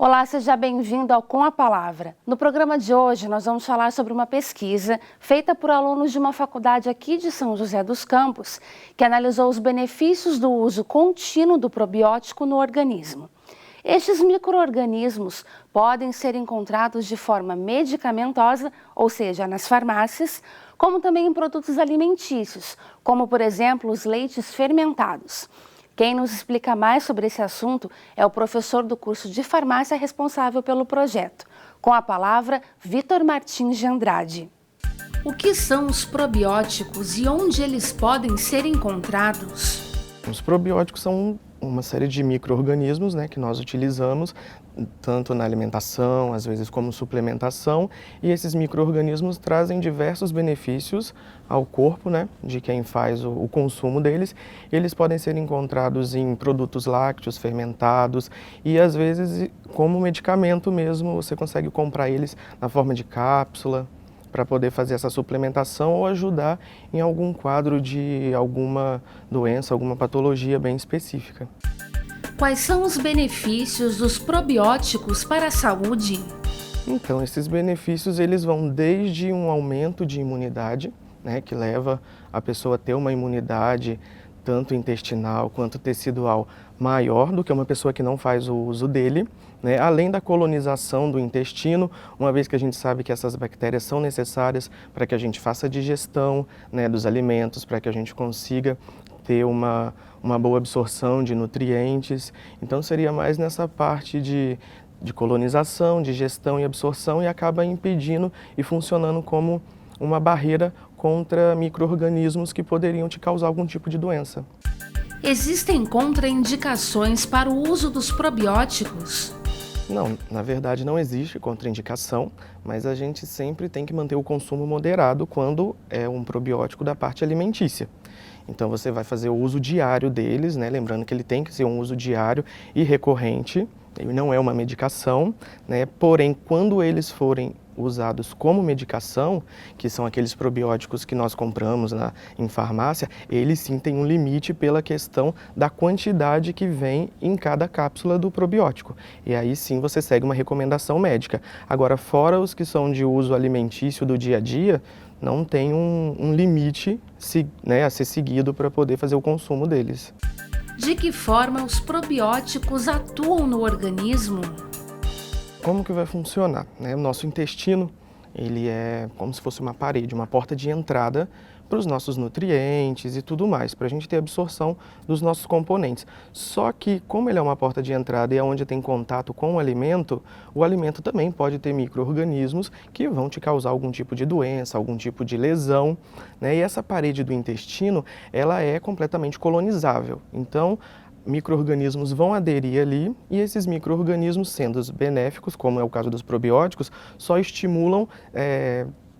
Olá, seja bem-vindo ao Com a Palavra. No programa de hoje, nós vamos falar sobre uma pesquisa feita por alunos de uma faculdade aqui de São José dos Campos, que analisou os benefícios do uso contínuo do probiótico no organismo. Estes micro-organismos podem ser encontrados de forma medicamentosa, ou seja, nas farmácias, como também em produtos alimentícios, como, por exemplo, os leites fermentados. Quem nos explica mais sobre esse assunto é o professor do curso de farmácia responsável pelo projeto. Com a palavra, Vitor Martins de Andrade. O que são os probióticos e onde eles podem ser encontrados? Os probióticos são uma série de micro-organismos, que nós utilizamos tanto na alimentação, às vezes como suplementação, e esses micro-organismos trazem diversos benefícios ao corpo, de quem faz o consumo deles. Eles podem ser encontrados em produtos lácteos, fermentados e às vezes como medicamento mesmo, você consegue comprar eles na forma de cápsula, para poder fazer essa suplementação ou ajudar em algum quadro de alguma doença, alguma patologia bem específica. Quais são os benefícios dos probióticos para a saúde? Então, esses benefícios eles vão desde um aumento de imunidade, que leva a pessoa a ter uma imunidade tanto intestinal quanto tecidual maior do que uma pessoa que não faz o uso dele, além da colonização do intestino, uma vez que a gente sabe que essas bactérias são necessárias para que a gente faça a digestão dos alimentos, para que a gente consiga ter uma boa absorção de nutrientes. Então seria mais nessa parte de colonização, digestão e absorção, e acaba impedindo e funcionando como uma barreira contra micro-organismos que poderiam te causar algum tipo de doença. Existem contraindicações para o uso dos probióticos? Não, na verdade não existe contraindicação, mas a gente sempre tem que manter o consumo moderado quando é um probiótico da parte alimentícia. Então você vai fazer o uso diário deles, lembrando que ele tem que ser um uso diário e recorrente, ele não é uma medicação, porém quando eles forem usados como medicação, que são aqueles probióticos que nós compramos em farmácia, eles sim têm um limite pela questão da quantidade que vem em cada cápsula do probiótico. E aí sim você segue uma recomendação médica. Agora, fora os que são de uso alimentício do dia a dia, não tem um limite a ser seguido para poder fazer o consumo deles. De que forma os probióticos atuam no organismo? Como que vai funcionar? O nosso intestino, ele é como se fosse uma parede, uma porta de entrada para os nossos nutrientes e tudo mais, para a gente ter absorção dos nossos componentes. Só que, como ele é uma porta de entrada e é onde tem contato com o alimento também pode ter micro-organismos que vão te causar algum tipo de doença, algum tipo de lesão, E essa parede do intestino, ela é completamente colonizável. Então, micro-organismos vão aderir ali e esses micro-organismos, sendo benéficos, como é o caso dos probióticos, só estimulam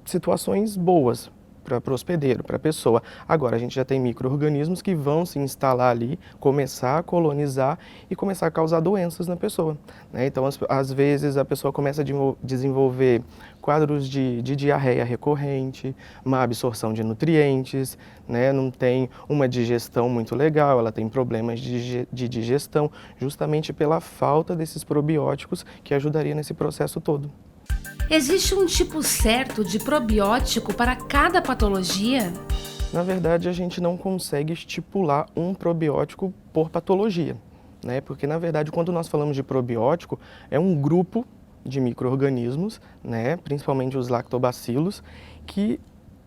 situações boas para o hospedeiro, para a pessoa. Agora, a gente já tem micro-organismos que vão se instalar ali, começar a colonizar e começar a causar doenças na pessoa. Então, às vezes, a pessoa começa a desenvolver quadros de diarreia recorrente, má absorção de nutrientes, não tem uma digestão muito legal, ela tem problemas de digestão, justamente pela falta desses probióticos que ajudaria nesse processo todo. Existe um tipo certo de probiótico para cada patologia? Na verdade, a gente não consegue estipular um probiótico por patologia, Porque, na verdade, quando nós falamos de probiótico, é um grupo de micro-organismos, principalmente os lactobacilos, que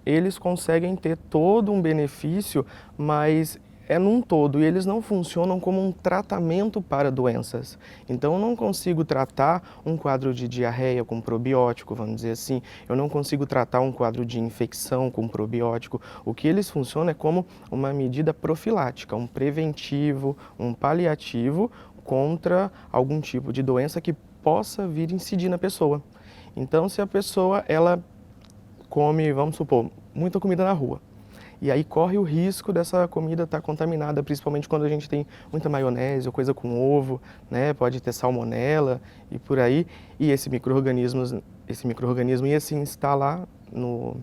eles conseguem ter todo um benefício, mas é num todo, e eles não funcionam como um tratamento para doenças. Então, eu não consigo tratar um quadro de diarreia com probiótico, vamos dizer assim, eu não consigo tratar um quadro de infecção com probiótico. O que eles funcionam é como uma medida profilática, um preventivo, um paliativo contra algum tipo de doença que possa vir incidir na pessoa. Então, se a pessoa, ela come, vamos supor, muita comida na rua, e aí corre o risco dessa comida estar contaminada, principalmente quando a gente tem muita maionese ou coisa com ovo, Pode ter salmonela e por aí. E esse micro-organismo ia se instalar no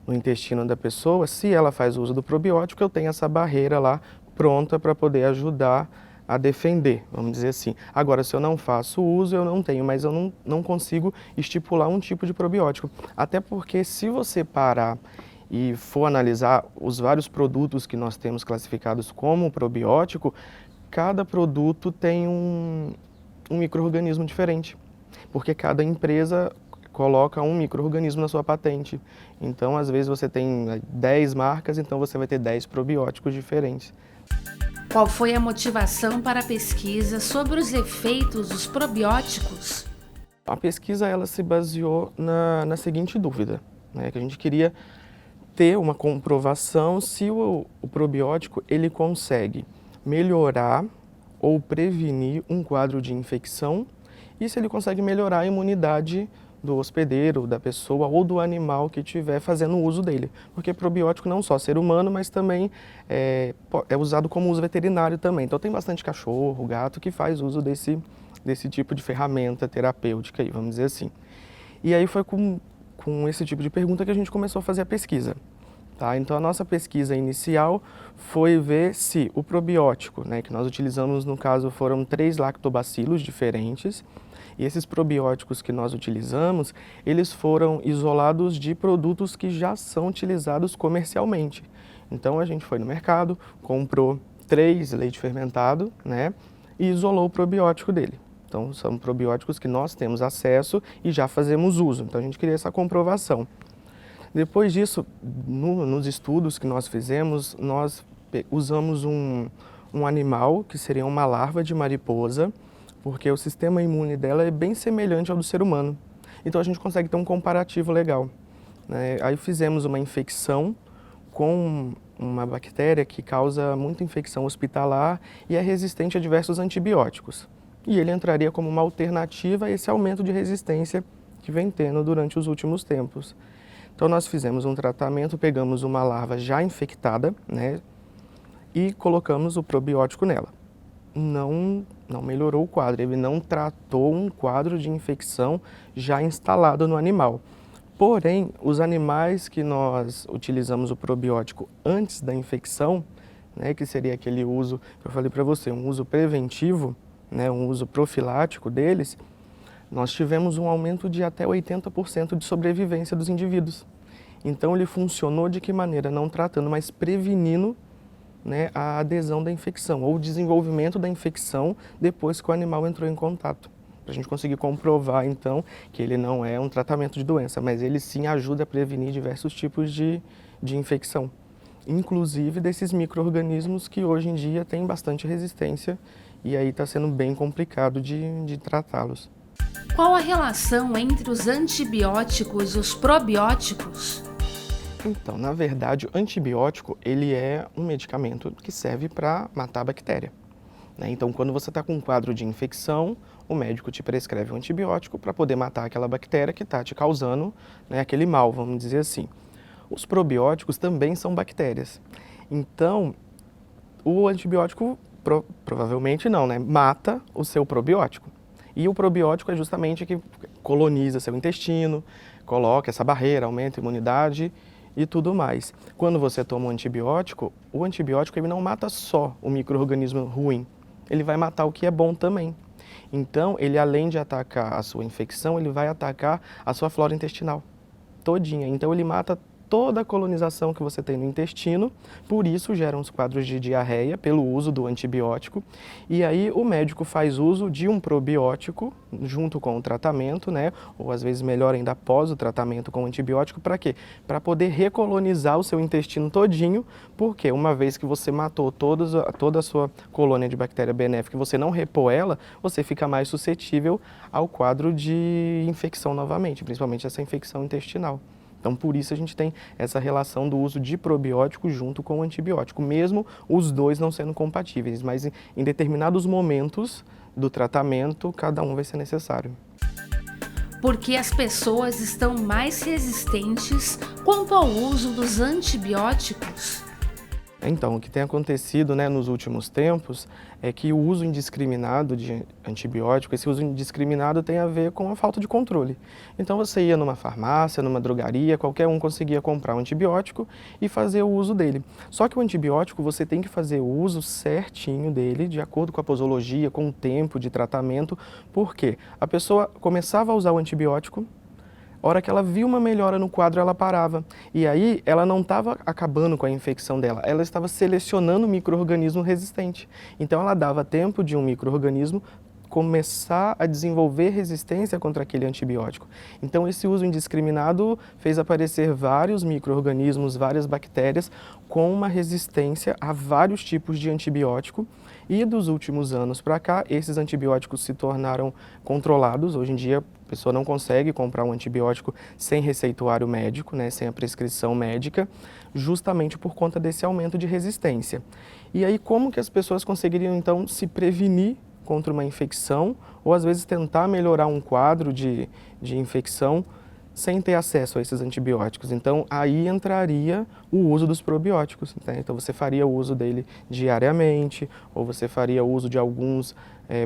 intestino da pessoa. Se ela faz uso do probiótico, eu tenho essa barreira lá pronta para poder ajudar a defender, vamos dizer assim. Agora, se eu não faço uso, eu não tenho, mas eu não consigo estipular um tipo de probiótico. Até porque se você parar e for analisar os vários produtos que nós temos classificados como probiótico, cada produto tem um micro-organismo diferente, porque cada empresa coloca um micro-organismo na sua patente. Então, às vezes você tem 10 marcas, então você vai ter 10 probióticos diferentes. Qual foi a motivação para a pesquisa sobre os efeitos dos probióticos? A pesquisa ela se baseou na seguinte dúvida, né, que a gente queria ter uma comprovação se o probiótico ele consegue melhorar ou prevenir um quadro de infecção e se ele consegue melhorar a imunidade do hospedeiro, da pessoa ou do animal que estiver fazendo uso dele. Porque probiótico não só ser humano, mas também é usado como uso veterinário também. Então tem bastante cachorro, gato que faz uso desse tipo de ferramenta terapêutica, aí, vamos dizer assim. E aí foi com esse tipo de pergunta que a gente começou a fazer a pesquisa. Tá? Então a nossa pesquisa inicial foi ver se o probiótico, né, que nós utilizamos no caso foram 3 lactobacilos diferentes, e esses probióticos que nós utilizamos, eles foram isolados de produtos que já são utilizados comercialmente. Então a gente foi no mercado, comprou 3 leite fermentado, né, e isolou o probiótico dele. Então são probióticos que nós temos acesso e já fazemos uso. Então a gente queria essa comprovação. Depois disso, nos estudos que nós fizemos, nós usamos um animal que seria uma larva de mariposa, porque o sistema imune dela é bem semelhante ao do ser humano. Então a gente consegue ter um comparativo legal, né? Aí fizemos uma infecção com uma bactéria que causa muita infecção hospitalar e é resistente a diversos antibióticos. E ele entraria como uma alternativa a esse aumento de resistência que vem tendo durante os últimos tempos. Então nós fizemos um tratamento, pegamos uma larva já infectada, né, e colocamos o probiótico nela. Não melhorou o quadro, ele não tratou um quadro de infecção já instalado no animal. Porém, os animais que nós utilizamos o probiótico antes da infecção, né, que seria aquele uso que eu falei para você, um uso preventivo, né, um uso profilático deles, nós tivemos um aumento de até 80% de sobrevivência dos indivíduos. Então ele funcionou de que maneira? Não tratando, mas prevenindo, né, a adesão da infecção ou o desenvolvimento da infecção depois que o animal entrou em contato. Para a gente conseguir comprovar, então, que ele não é um tratamento de doença, mas ele sim ajuda a prevenir diversos tipos de infecção. Inclusive desses micro-organismos que hoje em dia têm bastante resistência e aí está sendo bem complicado de tratá-los. Qual a relação entre os antibióticos e os probióticos? Então, na verdade, o antibiótico ele é um medicamento que serve para matar a bactéria, né? Então, quando você está com um quadro de infecção, o médico te prescreve um antibiótico para poder matar aquela bactéria que está te causando, né, aquele mal, vamos dizer assim. Os probióticos também são bactérias. Então, o antibiótico provavelmente não, né, mata o seu probiótico. E o probiótico é justamente que coloniza seu intestino, coloca essa barreira, aumenta a imunidade e tudo mais. Quando você toma um antibiótico, o antibiótico ele não mata só o micro-organismo ruim, ele vai matar o que é bom também. Então, ele além de atacar a sua infecção, ele vai atacar a sua flora intestinal todinha. Então, ele mata toda a colonização que você tem no intestino, por isso geram os quadros de diarreia pelo uso do antibiótico. E aí o médico faz uso de um probiótico junto com o tratamento, né? Ou às vezes melhor ainda após o tratamento com o antibiótico, para quê? Para poder recolonizar o seu intestino todinho, porque uma vez que você matou toda a sua colônia de bactéria benéfica e você não repor ela, você fica mais suscetível ao quadro de infecção novamente, principalmente essa infecção intestinal. Então, por isso a gente tem essa relação do uso de probiótico junto com o antibiótico, mesmo os dois não sendo compatíveis, mas em determinados momentos do tratamento, cada um vai ser necessário. Por que as pessoas estão mais resistentes quanto ao uso dos antibióticos? Então, o que tem acontecido, né, nos últimos tempos é que o uso indiscriminado de antibiótico, esse uso indiscriminado tem a ver com a falta de controle. Então, você ia numa farmácia, numa drogaria, qualquer um conseguia comprar um antibiótico e fazer o uso dele. Só que o antibiótico você tem que fazer o uso certinho dele, de acordo com a posologia, com o tempo de tratamento, porque a pessoa começava a usar o antibiótico. A hora que ela viu uma melhora no quadro, ela parava. E aí, ela não estava acabando com a infecção dela, ela estava selecionando um micro-organismo resistente. Então, ela dava tempo de um micro-organismo começar a desenvolver resistência contra aquele antibiótico. Então, esse uso indiscriminado fez aparecer vários micro-organismos, várias bactérias com uma resistência a vários tipos de antibiótico. E dos últimos anos para cá, esses antibióticos se tornaram controlados. Hoje em dia, a pessoa não consegue comprar um antibiótico sem receituário médico, né, sem a prescrição médica, justamente por conta desse aumento de resistência. E aí, como que as pessoas conseguiriam, então, se prevenir contra uma infecção, ou às vezes tentar melhorar um quadro de infecção sem ter acesso a esses antibióticos? Então, aí entraria o uso dos probióticos, né? Então, você faria o uso dele diariamente, ou você faria uso de alguns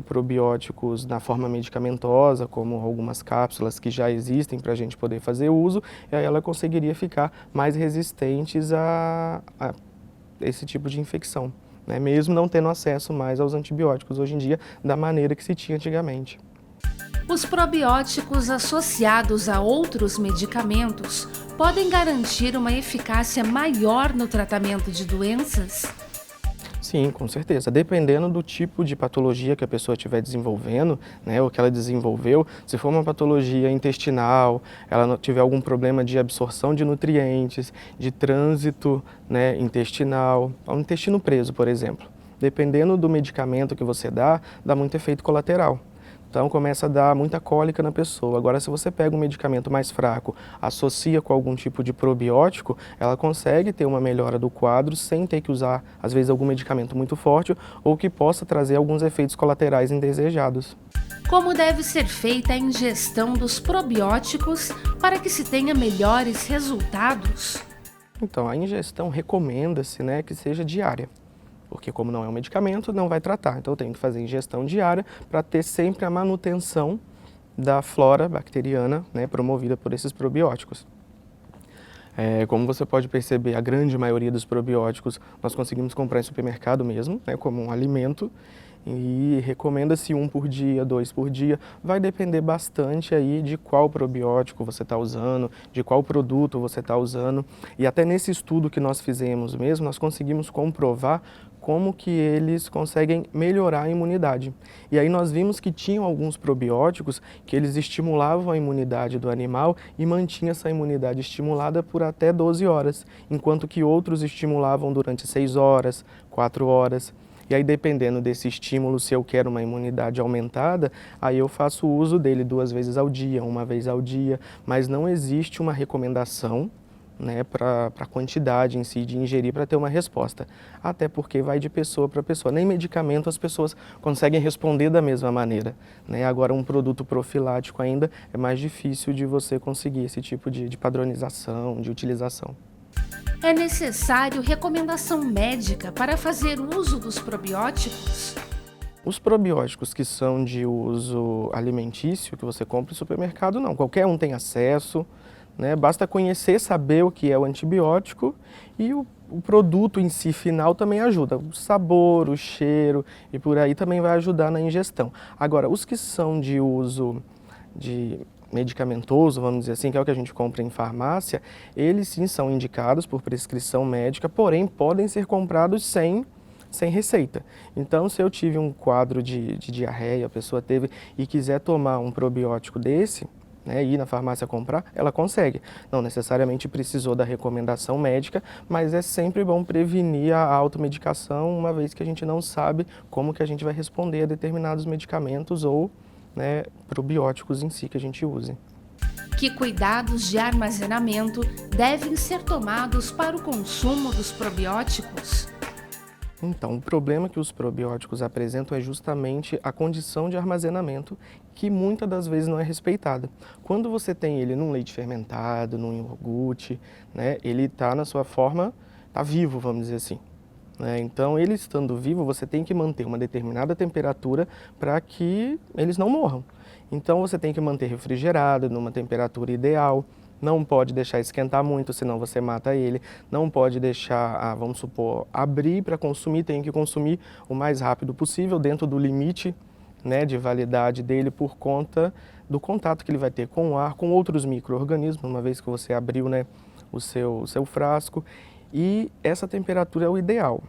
probióticos na forma medicamentosa, como algumas cápsulas que já existem para a gente poder fazer uso, e aí ela conseguiria ficar mais resistentes a esse tipo de infecção, né? Mesmo não tendo acesso mais aos antibióticos hoje em dia da maneira que se tinha antigamente. Os probióticos associados a outros medicamentos podem garantir uma eficácia maior no tratamento de doenças? Sim, com certeza. Dependendo do tipo de patologia que a pessoa estiver desenvolvendo, né, ou que ela desenvolveu, se for uma patologia intestinal, ela tiver algum problema de absorção de nutrientes, de trânsito, né, intestinal, um intestino preso, por exemplo. Dependendo do medicamento que você dá muito efeito colateral. Então começa a dar muita cólica na pessoa. Agora, se você pega um medicamento mais fraco, associa com algum tipo de probiótico, ela consegue ter uma melhora do quadro sem ter que usar, às vezes, algum medicamento muito forte ou que possa trazer alguns efeitos colaterais indesejados. Como deve ser feita a ingestão dos probióticos para que se tenha melhores resultados? Então, a ingestão recomenda-se, né, que seja diária. Porque como não é um medicamento, não vai tratar. Então eu tenho que fazer ingestão diária para ter sempre a manutenção da flora bacteriana, né, promovida por esses probióticos. Como você pode perceber, a grande maioria dos probióticos nós conseguimos comprar em supermercado mesmo, né, como um alimento. E recomenda-se 1 por dia, 2 por dia, vai depender bastante aí de qual probiótico você está usando, de qual produto você está usando. E até nesse estudo que nós fizemos mesmo, nós conseguimos comprovar como que eles conseguem melhorar a imunidade. E aí nós vimos que tinham alguns probióticos que eles estimulavam a imunidade do animal e mantinha essa imunidade estimulada por até 12 horas, enquanto que outros estimulavam durante 6 horas, 4 horas. E aí, dependendo desse estímulo, se eu quero uma imunidade aumentada, aí eu faço uso dele 2 vezes ao dia, 1 vez ao dia, mas não existe uma recomendação, né, para a quantidade em si de ingerir para ter uma resposta. Até porque vai de pessoa para pessoa. Nem medicamento as pessoas conseguem responder da mesma maneira, né? Agora, um produto profilático ainda é mais difícil de você conseguir esse tipo de padronização, de utilização. É necessário recomendação médica para fazer uso dos probióticos? Os probióticos que são de uso alimentício, que você compra no supermercado, não. Qualquer um tem acesso, né? Basta conhecer, saber o que é o antibiótico e o produto em si final também ajuda. O sabor, o cheiro e por aí também vai ajudar na ingestão. Agora, os que são de uso medicamentoso, vamos dizer assim, que é o que a gente compra em farmácia, eles sim são indicados por prescrição médica, porém podem ser comprados sem receita. Então, se eu tive um quadro de diarreia, a pessoa teve e quiser tomar um probiótico desse, né, ir na farmácia comprar, ela consegue. Não necessariamente precisou da recomendação médica, mas é sempre bom prevenir a automedicação, uma vez que a gente não sabe como que a gente vai responder a determinados medicamentos ou, né, probióticos em si que a gente use. Que cuidados de armazenamento devem ser tomados para o consumo dos probióticos? Então, o problema que os probióticos apresentam é justamente a condição de armazenamento, que muitas das vezes não é respeitada. Quando você tem ele num leite fermentado, num iogurte, né, ele está na sua forma, está vivo, vamos dizer assim. né? Então, ele estando vivo, você tem que manter uma determinada temperatura para que eles não morram. Então, você tem que manter refrigerado numa temperatura ideal, não pode deixar esquentar muito, senão você mata ele, não pode deixar, vamos supor, abrir para consumir, tem que consumir o mais rápido possível, dentro do limite, né, de validade dele, por conta do contato que ele vai ter com o ar, com outros micro-organismos, uma vez que você abriu, né, o seu frasco, e essa temperatura é o ideal.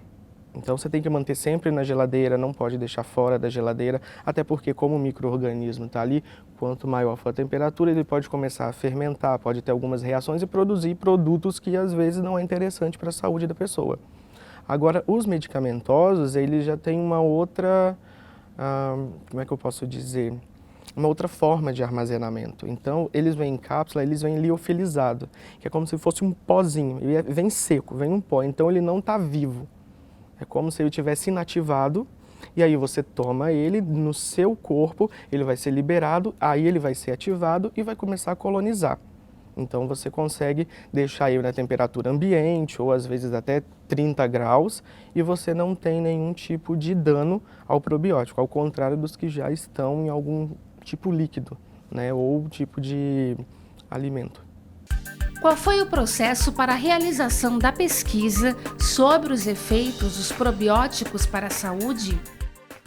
Então você tem que manter sempre na geladeira, não pode deixar fora da geladeira, até porque como o micro-organismo está ali, quanto maior for a temperatura, ele pode começar a fermentar, pode ter algumas reações e produzir produtos que às vezes não é interessante para a saúde da pessoa. Agora, os medicamentosos, eles já têm uma outra, como é que eu posso dizer? Uma outra forma de armazenamento. Então, eles vêm em cápsula, eles vêm liofilizado, que é como se fosse um pozinho, ele vem seco, vem um pó, então ele não está vivo. É como se ele tivesse inativado, e aí você toma ele no seu corpo, ele vai ser liberado, aí ele vai ser ativado e vai começar a colonizar. Então você consegue deixar ele na temperatura ambiente, ou às vezes até 30 graus, e você não tem nenhum tipo de dano ao probiótico, ao contrário dos que já estão em algum tipo líquido, né, ou tipo de alimento. Qual foi o processo para a realização da pesquisa sobre os efeitos dos probióticos para a saúde?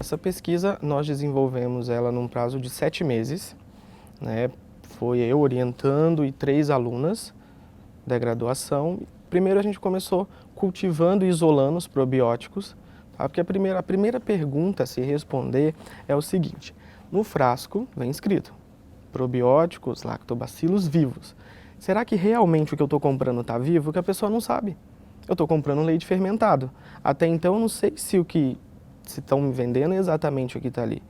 Essa pesquisa nós desenvolvemos ela num prazo de 7 meses, né? Foi eu orientando e 3 alunas da graduação. Primeiro a gente começou cultivando e isolando os probióticos, tá? Porque a primeira pergunta a se responder é o seguinte: no frasco vem escrito probióticos, lactobacilos vivos. Será que realmente o que eu estou comprando está vivo? Que a pessoa não sabe. Eu estou comprando leite fermentado. Até então eu não sei se o que estão me vendendo é exatamente o que está ali.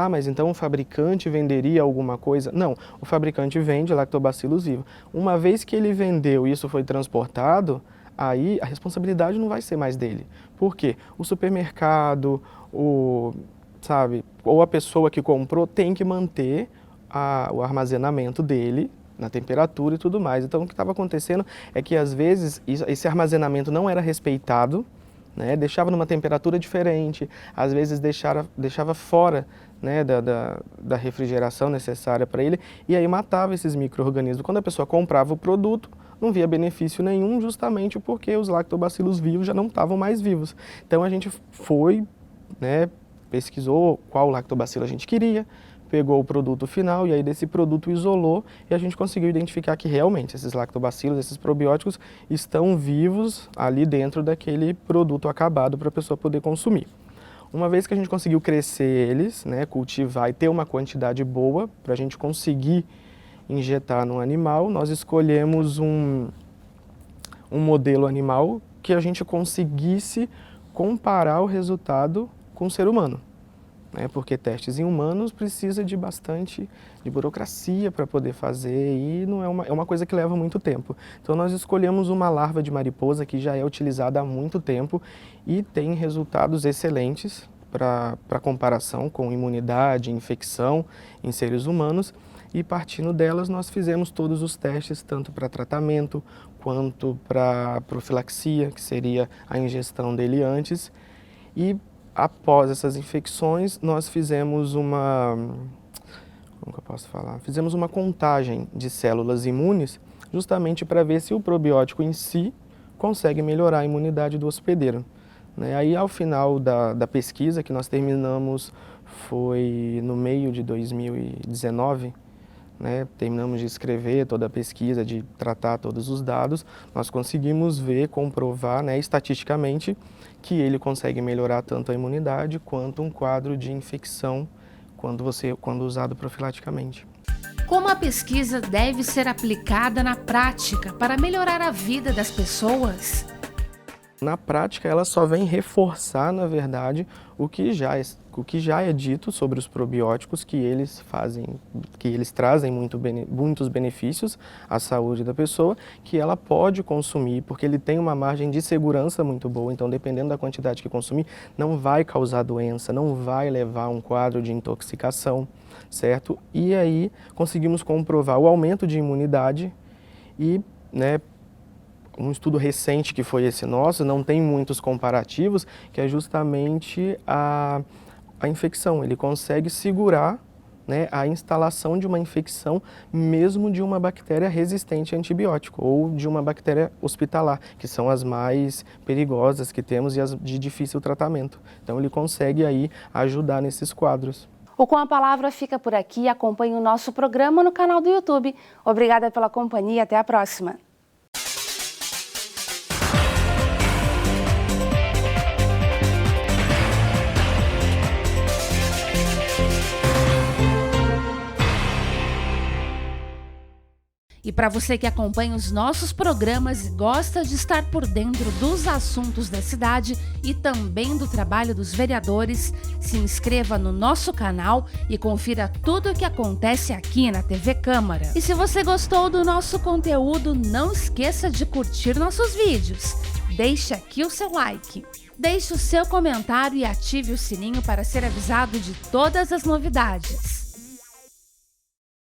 Mas então o fabricante venderia alguma coisa? Não, o fabricante vende lactobacilos vivos. Uma vez que ele vendeu e isso foi transportado, aí a responsabilidade não vai ser mais dele. Por quê? O supermercado, ou a pessoa que comprou tem que manter o armazenamento dele na temperatura e tudo mais. Então, o que estava acontecendo é que, às vezes, esse armazenamento não era respeitado, né? Deixava numa temperatura diferente, às vezes deixava fora, né, da refrigeração necessária para ele, e aí matava esses micro-organismos. Quando a pessoa comprava o produto, não via benefício nenhum, justamente porque os lactobacilos vivos já não estavam mais vivos. Então, a gente foi, né, pesquisou qual lactobacilo a gente queria, pegou o produto final e aí desse produto isolou e a gente conseguiu identificar que realmente esses lactobacilos, esses probióticos estão vivos ali dentro daquele produto acabado para a pessoa poder consumir. Uma vez que a gente conseguiu crescer eles, né, cultivar e ter uma quantidade boa para a gente conseguir injetar no animal, nós escolhemos um modelo animal que a gente conseguisse comparar o resultado com o ser humano. Porque testes em humanos precisa de bastante burocracia para poder fazer e não é uma coisa que leva muito tempo. Então nós escolhemos uma larva de mariposa que já é utilizada há muito tempo e tem resultados excelentes para comparação com imunidade, infecção em seres humanos, e partindo delas nós fizemos todos os testes, tanto para tratamento quanto para profilaxia, que seria a ingestão dele antes, e após essas infecções, nós fizemos Fizemos uma contagem de células imunes, justamente para ver se o probiótico em si consegue melhorar a imunidade do hospedeiro. Aí, ao final da pesquisa, que nós terminamos, foi no meio de 2019, terminamos de escrever toda a pesquisa, de tratar todos os dados, nós conseguimos comprovar, estatisticamente, que ele consegue melhorar tanto a imunidade quanto um quadro de infecção quando usado profilaticamente. Como a pesquisa deve ser aplicada na prática para melhorar a vida das pessoas? Na prática, ela só vem reforçar, na verdade, o que já é dito sobre os probióticos, que eles trazem muitos benefícios à saúde da pessoa, que ela pode consumir, porque ele tem uma margem de segurança muito boa, então dependendo da quantidade que consumir, não vai causar doença, não vai levar a um quadro de intoxicação, certo? E aí conseguimos comprovar o aumento de imunidade e, um estudo recente que foi esse nosso, não tem muitos comparativos, que é justamente a infecção. Ele consegue segurar, né, a instalação de uma infecção mesmo de uma bactéria resistente a antibiótico ou de uma bactéria hospitalar, que são as mais perigosas que temos e as de difícil tratamento. Então ele consegue aí ajudar nesses quadros. O Com a Palavra fica por aqui. Acompanhe o nosso programa no canal do YouTube. Obrigada pela companhia. Até a próxima. E para você que acompanha os nossos programas e gosta de estar por dentro dos assuntos da cidade e também do trabalho dos vereadores, se inscreva no nosso canal e confira tudo o que acontece aqui na TV Câmara. E se você gostou do nosso conteúdo, não esqueça de curtir nossos vídeos. Deixe aqui o seu like. Deixe o seu comentário e ative o sininho para ser avisado de todas as novidades.